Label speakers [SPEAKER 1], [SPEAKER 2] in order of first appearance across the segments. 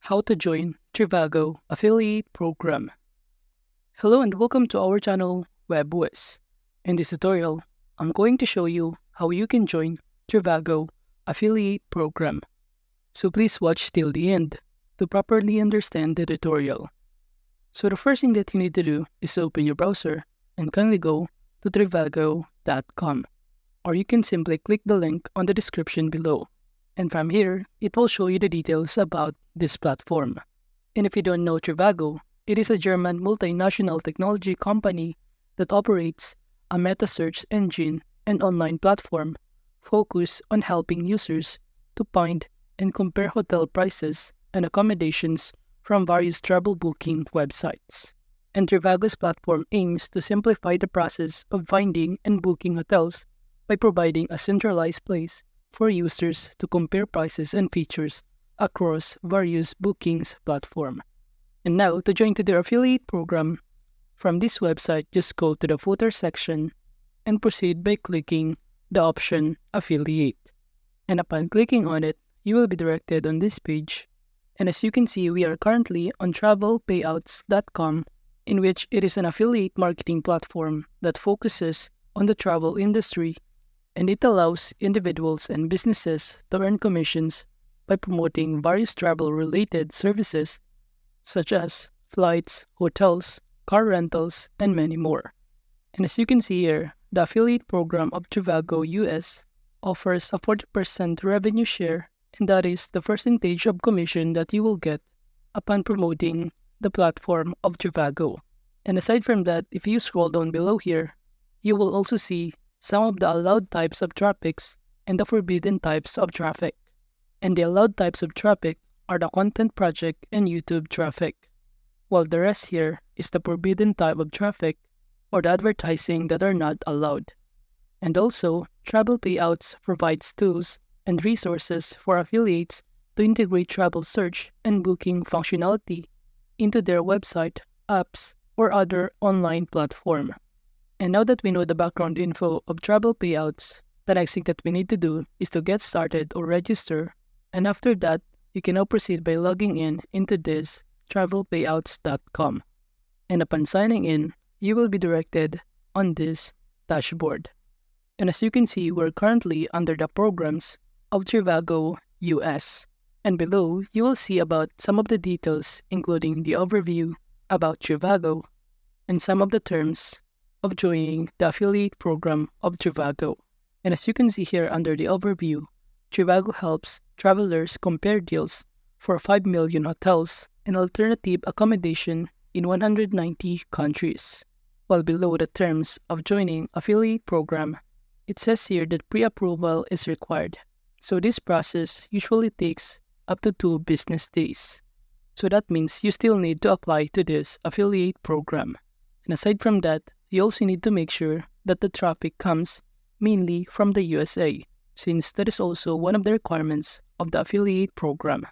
[SPEAKER 1] How to join Trivago affiliate program. Hello and welcome to our channel WebWiz. In this tutorial, I'm going to show you how you can join Trivago affiliate program. So please watch till the end to properly understand the tutorial. So the first thing that you need to do is open your browser and kindly go to trivago.com, or you can simply click the link on the description below. And from here, it will show you the details about this platform. And if you don't know Trivago, it is a German multinational technology company that operates a meta search engine and online platform focused on helping users to find and compare hotel prices and accommodations from various travel booking websites. And Trivago's platform aims to simplify the process of finding and booking hotels by providing a centralized place for users to compare prices and features across various bookings platform. And now, to join to their affiliate program, from this website, just go to the footer section and proceed by clicking the option Affiliate. And upon clicking on it, you will be directed on this page. And as you can see, we are currently on travelpayouts.com, in which it is an affiliate marketing platform that focuses on the travel industry, and it allows individuals and businesses to earn commissions by promoting various travel-related services such as flights, hotels, car rentals, and many more. And as you can see here, the affiliate program of Trivago US offers a 40% revenue share, and that is the percentage of commission that you will get upon promoting the platform of Trivago. And aside from that, if you scroll down below here, you will also see some of the allowed types of traffics and the forbidden types of traffic. And the allowed types of traffic are the content project and YouTube traffic, while the rest here is the forbidden type of traffic or the advertising that are not allowed. And also, Travel Payouts provides tools and resources for affiliates to integrate travel search and booking functionality into their website, apps, or other online platform. And now that we know the background info of Travel Payouts, the next thing that we need to do is to get started or register. And after that, you can now proceed by logging in into this travelpayouts.com. And upon signing in, you will be directed on this dashboard. And as you can see, we're currently under the programs of Trivago US. And below, you will see about some of the details, including the overview about Trivago and some of the terms of joining the affiliate program of Trivago. And as you can see here under the overview, Trivago helps travelers compare deals for 5 million hotels and alternative accommodation in 190 countries. While below the terms of joining affiliate program, it says here that pre-approval is required. So this process usually takes up to 2 business days. So that means you still need to apply to this affiliate program. And aside from that, you also need to make sure that the traffic comes mainly from the USA, since that is also one of the requirements of the affiliate program.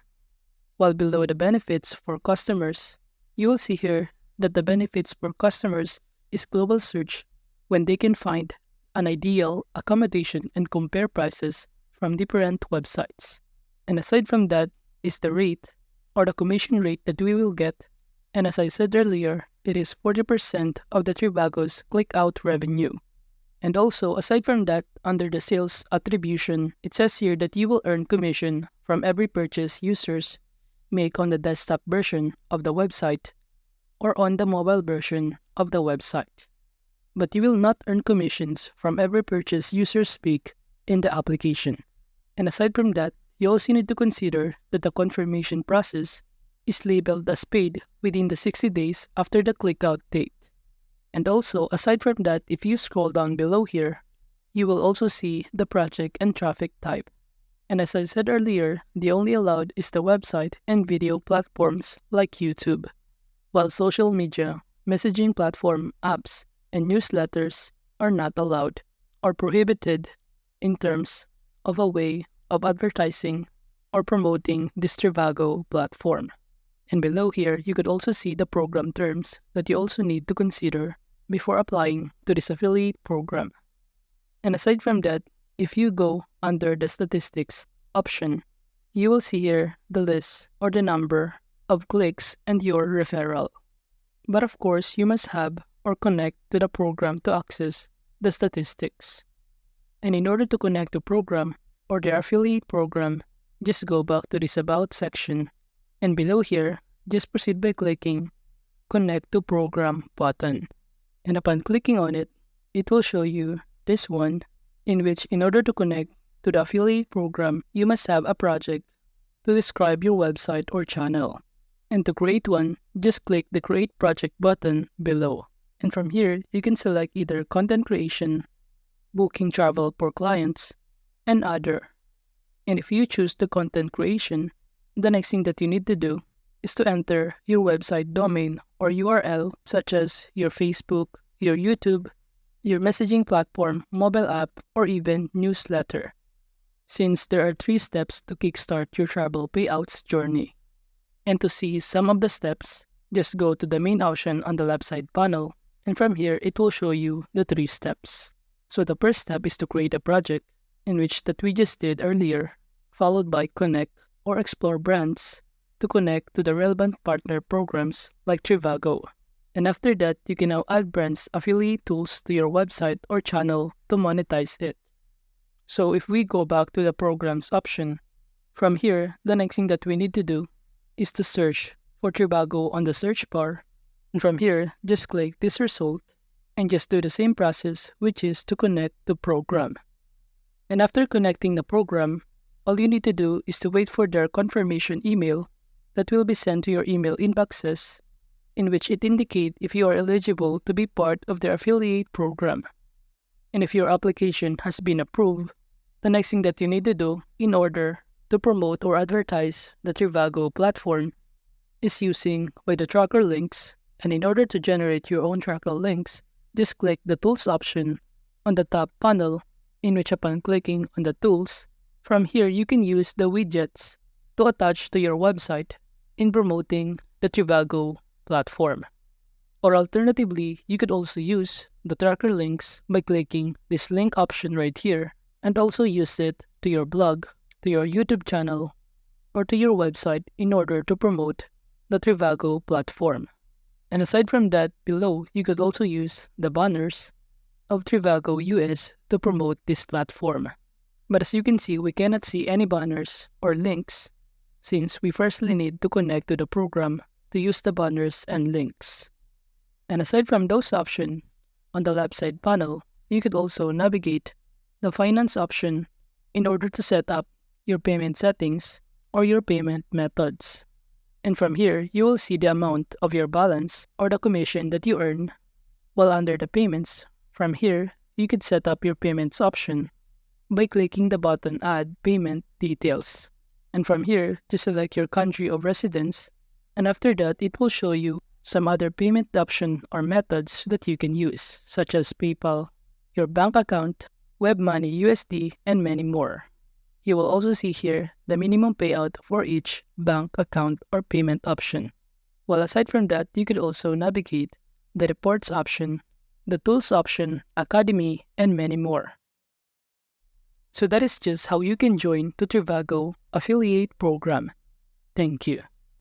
[SPEAKER 1] While below the benefits for customers, you will see here that the benefits for customers is global search when they can find an ideal accommodation and compare prices from different websites. And aside from that is the rate or the commission rate that we will get. And as I said earlier, it is 40% of the Trivago's click-out revenue. And also, aside from that, under the sales attribution, it says here that you will earn commission from every purchase users make on the desktop version of the website or on the mobile version of the website. But you will not earn commissions from every purchase users make in the application. And aside from that, you also need to consider that the confirmation process is labeled as paid within the 60 days after the click-out date. And also, aside from that, if you scroll down below here, you will also see the project and traffic type. And as I said earlier, the only allowed is the website and video platforms like YouTube, while social media, messaging platform, apps, and newsletters are not allowed or prohibited in terms of a way of advertising or promoting this Trivago platform. And below here, you could also see the program terms that you also need to consider before applying to this affiliate program. And aside from that, if you go under the statistics option, you will see here the list or the number of clicks and your referral. But of course, you must have or connect to the program to access the statistics. And in order to connect to program or their affiliate program, just go back to this About section, and below here, just proceed by clicking Connect to Program button. And upon clicking on it, it will show you this one, in which in order to connect to the affiliate program, you must have a project to describe your website or channel. And to create one, just click the Create Project button below. And from here, you can select either content creation, booking travel for clients, and other. And if you choose the content creation, the next thing that you need to do is to enter your website domain or URL, such as your Facebook, your YouTube, your messaging platform, mobile app, or even newsletter, since there are 3 steps to kickstart your travel payouts journey. And to see some of the steps, just go to the main option on the left side panel, and from here it will show you the 3 steps. So the first step is to create a project, in which that we just did earlier, followed by connect or explore brands to connect to the relevant partner programs like Trivago. And after that, you can now add brands affiliate tools to your website or channel to monetize it. So if we go back to the programs option, from here, the next thing that we need to do is to search for Trivago on the search bar. And from here, just click this result and just do the same process, which is to connect the program. And after connecting the program, all you need to do is to wait for their confirmation email that will be sent to your email inboxes, in which it indicates if you are eligible to be part of their affiliate program. And if your application has been approved, the next thing that you need to do in order to promote or advertise the Trivago platform is using by the tracker links. And in order to generate your own tracker links, just click the Tools option on the top panel, in which upon clicking on the Tools, from here you can use the widgets to attach to your website in promoting the Trivago platform. Or alternatively, you could also use the tracker links by clicking this link option right here and also use it to your blog, to your YouTube channel, or to your website in order to promote the Trivago platform. And aside from that, below, you could also use the banners of Trivago US to promote this platform. But as you can see, we cannot see any banners or links, since we firstly need to connect to the program to use the banners and links. And aside from those options, on the left side panel, you could also navigate the finance option in order to set up your payment settings or your payment methods. And from here, you will see the amount of your balance or the commission that you earn. While under the payments, from here, you could set up your payments option by clicking the button Add Payment Details. And from here, just select your country of residence, and after that, it will show you some other payment option or methods that you can use, such as PayPal, your bank account, WebMoney USD, and many more. You will also see here the minimum payout for each bank account or payment option. Well, aside from that, you could also navigate the Reports option, the Tools option, Academy, and many more. So that is just how you can join the Trivago affiliate program. Thank you.